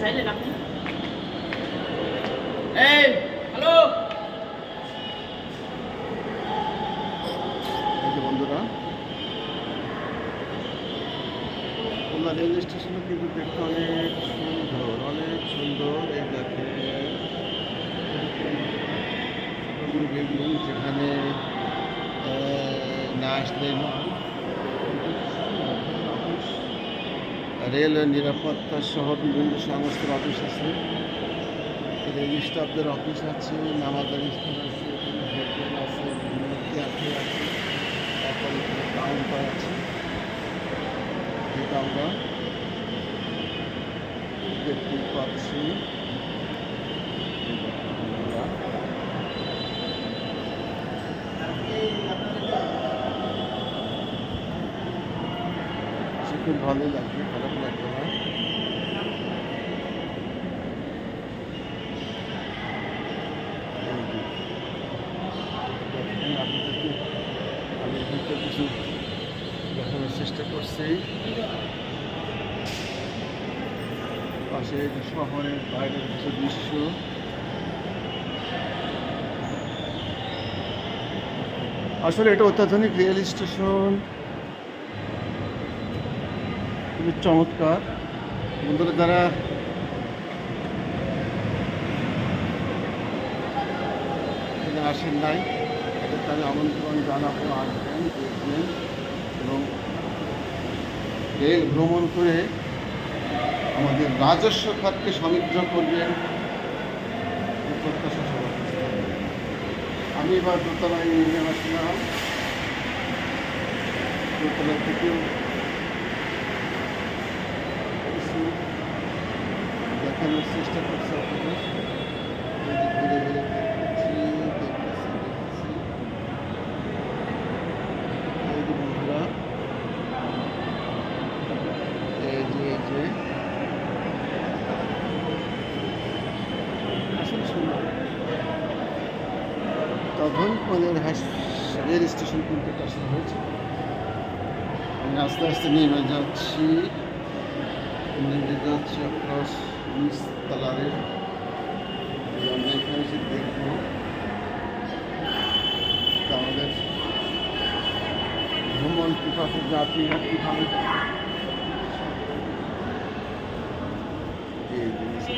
চাইলেন আপনি? এই হ্যালো, এই যে বন্ধুরা, খুলনা রেল স্টেশনও কিন্তু দেখতে অনেক সুন্দর, অনেক সুন্দর। এই দেখে বিল্ডিং, যেখানে না আসলে নয়। রেল নিরাপত্তা সহ বিভিন্ন সংস্থার অফিস আছে, রেল স্টাফদের অফিস আছে, নামাজের স্থান আছে, হোটেল আছে, বিভিন্ন ক্যাফে আছে, তারপরে কাউন্টার আছে, যেটা আমরা দেখতে পাচ্ছি। সে খুব ভালোই লাগবে, খারাপ লাগবে না। আপনাদেরকে আমি ভিতরে কিছু দেখানোর চেষ্টা করছি। পাশে শহরের বাইরের কিছু দৃশ্য। আসলে এটা অত্যাধুনিক রেল স্টেশন, খুবই চমৎকার। বন্ধুরা যারা এখানে আসেন নাই, তাদেরকে আমি আমন্ত্রণ জানাবো, আসবেন, দেখবেন এবং রেল ভ্রমণ করে আমাদের রাজস্ব খাতকে সমৃদ্ধ করবেন, এই প্রত্যাশা সবার কাছে থাকবে। আমি এবার দোতলায় নেমে আসলাম, দোতলা থেকেও কিছু দেখানোর চেষ্টা করছি আপনাদের। এই যে ঘুরে ঘুরে দেখতেছি। এই যে বন্ধুরা, এই যে আসলে সুন্দর তখন রেল স্টেশন কিন্তু আসলে হয়েছে। আমি আস্তে আস্তে নেমে যাচ্ছি অক্রস নিচতলা রেল। আমরা এখানে এসে দেখবো আমাদের ভ্রমণ পিপাসু যাত্রীরা কীভাবে এই জিনিসটা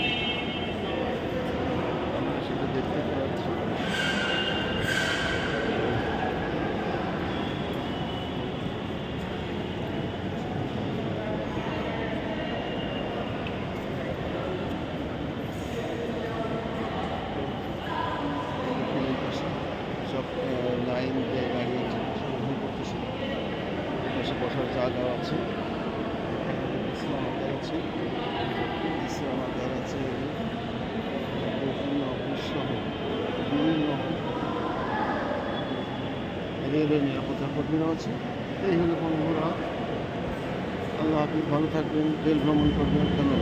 আমরা সেটা দেখতে পাচ্ছি। সব লাইন দিয়ে দাঁড়িয়ে সংগ্রহ করতেছে। পাশে বসার জায়গা আছে, বিশ্রাম আছে, বিভিন্ন অফিস সহ বিভিন্ন রেলের নিরাপত্তা কর্মীরা আছে। এই হলো বন্ধুরা, আল্লাহ হাফিজ, ভালো থাকবেন, রেল ভ্রমণ করবেন, ধন্যবাদ।